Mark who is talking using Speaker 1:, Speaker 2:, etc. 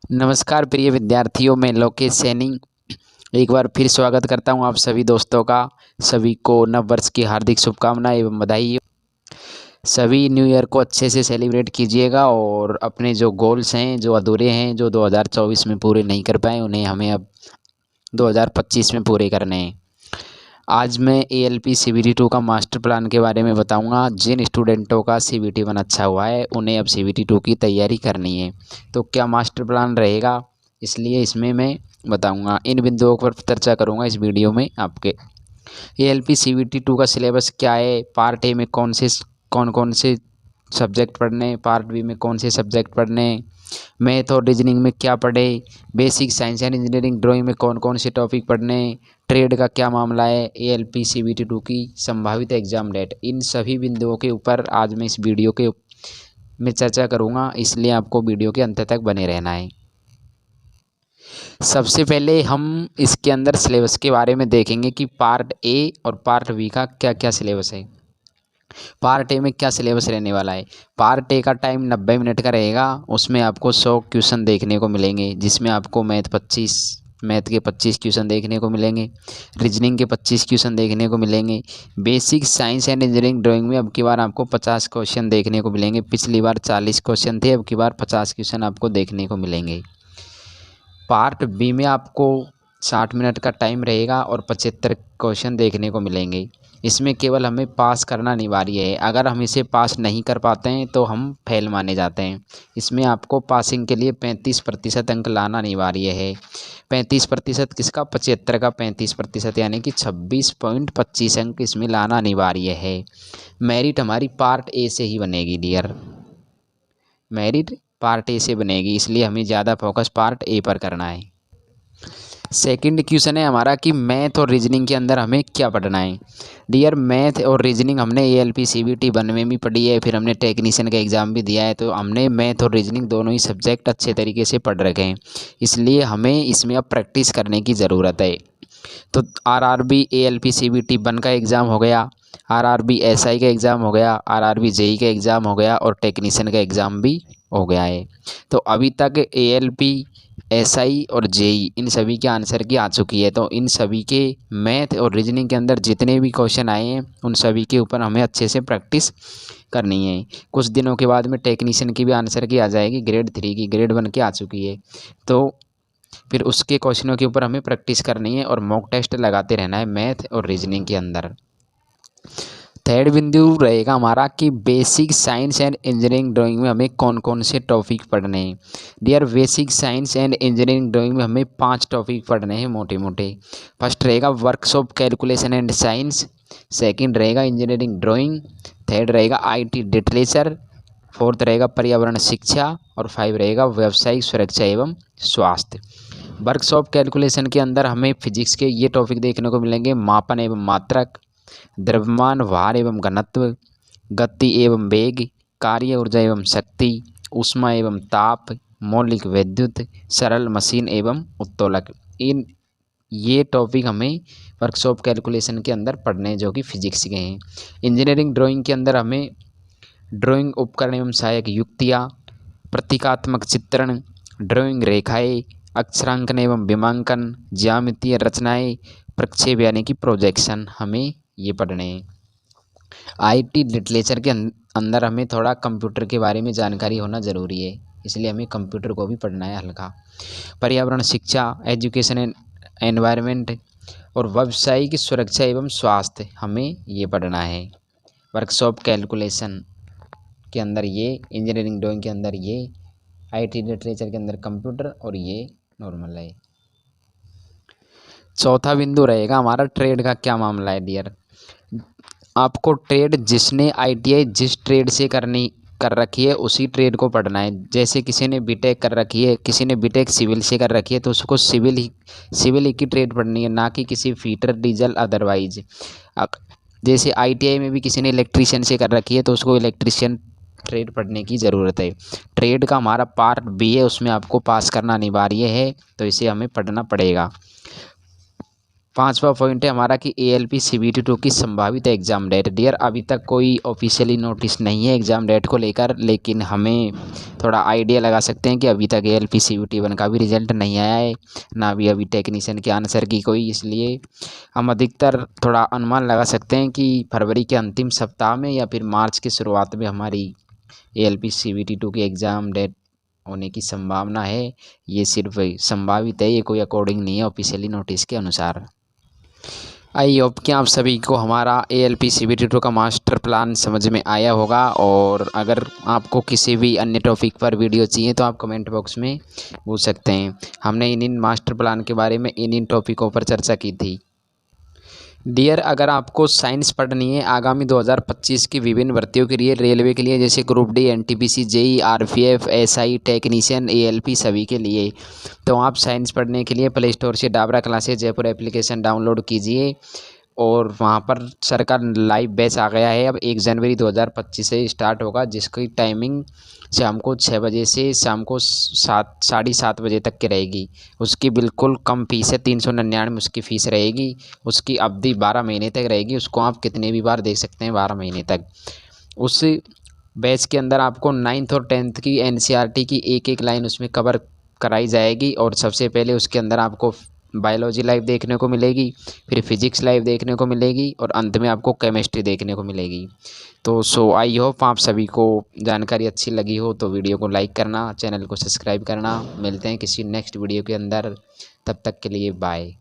Speaker 1: नमस्कार प्रिय विद्यार्थियों, मैं लोकेश सैनी एक बार फिर स्वागत करता हूं आप सभी दोस्तों का। सभी को नव वर्ष की हार्दिक शुभकामनाएं एवं बधाई। सभी न्यू ईयर को अच्छे से सेलिब्रेट कीजिएगा और अपने जो गोल्स हैं, जो अधूरे हैं, जो 2024 में पूरे नहीं कर पाए, उन्हें हमें अब 2025 में पूरे करने हैं। आज मैं ALP CBT 2 का मास्टर प्लान के बारे में बताऊंगा। जिन स्टूडेंटों का CBT 1 अच्छा हुआ है उन्हें अब CBT 2 की तैयारी करनी है, तो क्या मास्टर प्लान रहेगा, इसलिए इसमें मैं बताऊंगा। इन बिंदुओं पर चर्चा करूंगा इस वीडियो में। आपके ALP CBT 2 का सिलेबस क्या है, पार्ट ए में कौन कौन से सब्जेक्ट पढ़ने हैं, पार्ट बी में कौन से सब्जेक्ट पढ़ने हैं, मैथ और रीजनिंग में क्या पढ़े, basic science and engineering drawing में कौन कौन से टॉपिक पढ़ने, ट्रेड का क्या मामला है, ALP CBT 2 की संभावित एग्जाम डेट, इन सभी बिंदुओं के ऊपर आज मैं इस वीडियो के में चर्चा करूंगा, इसलिए आपको वीडियो के अंत तक बने रहना है। सबसे पहले हम इसके अंदर सिलेबस के बारे में देखेंगे कि पार्ट ए और पार्ट बी का क्या क्या सिलेबस है। पार्ट ए में क्या सिलेबस रहने वाला है। पार्ट ए का टाइम 90 मिनट का रहेगा। उसमें आपको 100 क्वेश्चन देखने को मिलेंगे, जिसमें आपको मैथ के 25 क्वेश्चन देखने को मिलेंगे, रीजनिंग के 25 क्वेश्चन देखने को मिलेंगे, basic science and engineering drawing में अब की बार आपको 50 क्वेश्चन देखने को मिलेंगे। पिछली बार 40 क्वेश्चन थे, अब की बार 50 क्वेश्चन आपको देखने को मिलेंगे। पार्ट बी में आपको 60 मिनट का टाइम रहेगा और 75 क्वेश्चन देखने को मिलेंगे। इसमें केवल हमें पास करना अनिवार्य है। अगर हम इसे पास नहीं कर पाते हैं तो हम फेल माने जाते हैं। इसमें आपको पासिंग के लिए 35% अंक लाना अनिवार्य है। 35% किसका? 75 का 35%, यानी कि 26.25 अंक इसमें लाना अनिवार्य है। मेरिट हमारी पार्ट ए से ही बनेगी डियर, मेरिट पार्ट ए से बनेगी, इसलिए हमें ज़्यादा फोकस पार्ट ए पर करना है। सेकंड क्वेश्चन है हमारा कि मैथ और रीजनिंग के अंदर हमें क्या पढ़ना है। डियर, मैथ और रीजनिंग हमने ALP CBT 1 में भी पढ़ी है, फिर हमने टेक्नीशियन का एग्ज़ाम भी दिया है, तो हमने मैथ और रीजनिंग दोनों ही सब्जेक्ट अच्छे तरीके से पढ़ रखे हैं। इसलिए हमें इसमें अब प्रैक्टिस करने की ज़रूरत है। तो RRB ALP CBT 1 का एग्ज़ाम हो गया, RRB SI का एग्ज़ाम हो गया, RRB JEE का एग्ज़ाम हो गया और टेक्नीशियन का एग्ज़ाम भी हो गया है। तो अभी तक ALP SI और JEE इन सभी के आंसर की आ चुकी है। तो इन सभी के मैथ और रीजनिंग के अंदर जितने भी क्वेश्चन आए हैं उन सभी के ऊपर हमें अच्छे से प्रैक्टिस करनी है। कुछ दिनों के बाद में टेक्नीशियन की भी आंसर की आ जाएगी, ग्रेड 3 की, ग्रेड 1 की आ चुकी है, तो फिर उसके क्वेश्चनों के ऊपर हमें प्रैक्टिस करनी है और मॉक टेस्ट लगाते रहना है मैथ और रीजनिंग के अंदर। थर्ड बिंदु रहेगा हमारा कि basic science and engineering drawing में हमें कौन कौन से टॉपिक पढ़ने हैं। Dear, basic science and engineering drawing में हमें 5 टॉपिक पढ़ने हैं मोटे मोटे। फर्स्ट रहेगा workshop calculation and science, second रहेगा इंजीनियरिंग ड्राइंग, थर्ड रहेगा IT लिटरेचर, फोर्थ रहेगा पर्यावरण शिक्षा और 5 रहेगा व्यावसायिक सुरक्षा एवं स्वास्थ्य। वर्कशॉप कैलकुलेशन के अंदर हमें फिजिक्स के ये टॉपिक देखने को मिलेंगे: मापन एवं मात्रक, द्रव्यमान भार एवं घनत्व, गति एवं वेग, कार्य ऊर्जा एवं शक्ति, ऊष्मा एवं ताप, मौलिक विद्युत, सरल मशीन एवं उत्तोलक। इन ये टॉपिक हमें वर्कशॉप कैलकुलेशन के अंदर पढ़ने हैं, जो कि फिजिक्स के हैं। इंजीनियरिंग ड्राइंग के अंदर हमें ड्राइंग उपकरण एवं सहायक युक्तियाँ, प्रतीकात्मक चित्रण, ड्राइंग रेखाएँ, अक्षरांकन एवं विमांकन, ज्यामितीय रचनाएँ, प्रक्षेप यानी कि प्रोजेक्शन, हमें ये पढ़ने हैं। IT लिटरेचर के अंदर हमें थोड़ा कंप्यूटर के बारे में जानकारी होना ज़रूरी है, इसलिए हमें कंप्यूटर को भी पढ़ना है हल्का। पर्यावरण शिक्षा, एजुकेशन एंड एनवायरनमेंट और व्यावसायिक सुरक्षा एवं स्वास्थ्य, हमें ये पढ़ना है। वर्कशॉप कैलकुलेशन के अंदर ये, इंजीनियरिंग ड्राइंग के अंदर ये, IT लिटरेचर के अंदर कंप्यूटर और ये नॉर्मल है। चौथा बिंदु रहेगा हमारा ट्रेड का क्या मामला है। डियर, आपको ट्रेड जिसने ITI जिस ट्रेड से कर रखी है उसी ट्रेड को पढ़ना है। जैसे किसी ने BTech कर रखी है, किसी ने BTech सिविल से कर रखी है, तो उसको सिविल ही की ट्रेड पढ़नी है, ना कि किसी फीटर डीजल अदरवाइज। जैसे ITI में भी किसी ने इलेक्ट्रीशियन से कर रखी है तो उसको इलेक्ट्रीशियन ट्रेड पढ़ने की ज़रूरत है। ट्रेड का हमारा पार्ट B है, उसमें आपको पास करना अनिवार्य है, तो इसे हमें पढ़ना पड़ेगा। 5वां पॉइंट है हमारा कि ALP CBT 2 की संभावित एग्ज़ाम डेट। डियर, अभी तक कोई ऑफिशियली नोटिस नहीं है एग्ज़ाम डेट को लेकर, लेकिन हमें थोड़ा आइडिया लगा सकते हैं कि अभी तक ALP CBT 1 का भी रिजल्ट नहीं आया है, ना भी अभी टेक्नीशियन के आंसर की कोई। इसलिए हम अधिकतर थोड़ा अनुमान लगा सकते हैं कि फरवरी के अंतिम सप्ताह में या फिर मार्च की शुरुआत में हमारी ALP CBT 2 की एग्ज़ाम डेट होने की संभावना है। ये सिर्फ संभावित है, ये कोई अकॉर्डिंग नहीं है ऑफिशियली नोटिस के अनुसार। आई होप कि आप सभी को हमारा ALP CBT 2 का मास्टर प्लान समझ में आया होगा, और अगर आपको किसी भी अन्य टॉपिक पर वीडियो चाहिए तो आप कमेंट बॉक्स में पूछ सकते हैं। हमने इन मास्टर प्लान के बारे में इन टॉपिकों पर चर्चा की थी। डियर, अगर आपको साइंस पढ़नी है आगामी 2025 की विभिन्न भर्तियों के लिए, रेलवे के लिए जैसे group D, NTPC, JEE, RPF, SI, technician, ALP सभी के लिए, तो आप साइंस पढ़ने के लिए प्ले स्टोर से Dabra classes Jaipur application download कीजिए, और वहाँ पर सर का लाइव बैच आ गया है। अब 1 जनवरी 2025 से स्टार्ट होगा, जिसकी टाइमिंग शाम को 6 बजे से शाम को 7 बजे तक की रहेगी। उसकी बिल्कुल कम फीस है, 399 उसकी फ़ीस रहेगी। उसकी अवधि 12 महीने तक रहेगी, उसको आप कितने भी बार देख सकते हैं 12 महीने तक। उस बैच के अंदर आपको 9th और 10th की NCERT की एक एक लाइन उसमें कवर कराई जाएगी, और सबसे पहले उसके अंदर आपको बायोलॉजी लाइव देखने को मिलेगी, फिर फिजिक्स लाइव देखने को मिलेगी, और अंत में आपको केमिस्ट्री देखने को मिलेगी। तो आई होप आप सभी को जानकारी अच्छी लगी हो, तो वीडियो को लाइक करना, चैनल को सब्सक्राइब करना। मिलते हैं किसी नेक्स्ट वीडियो के अंदर, तब तक के लिए बाय।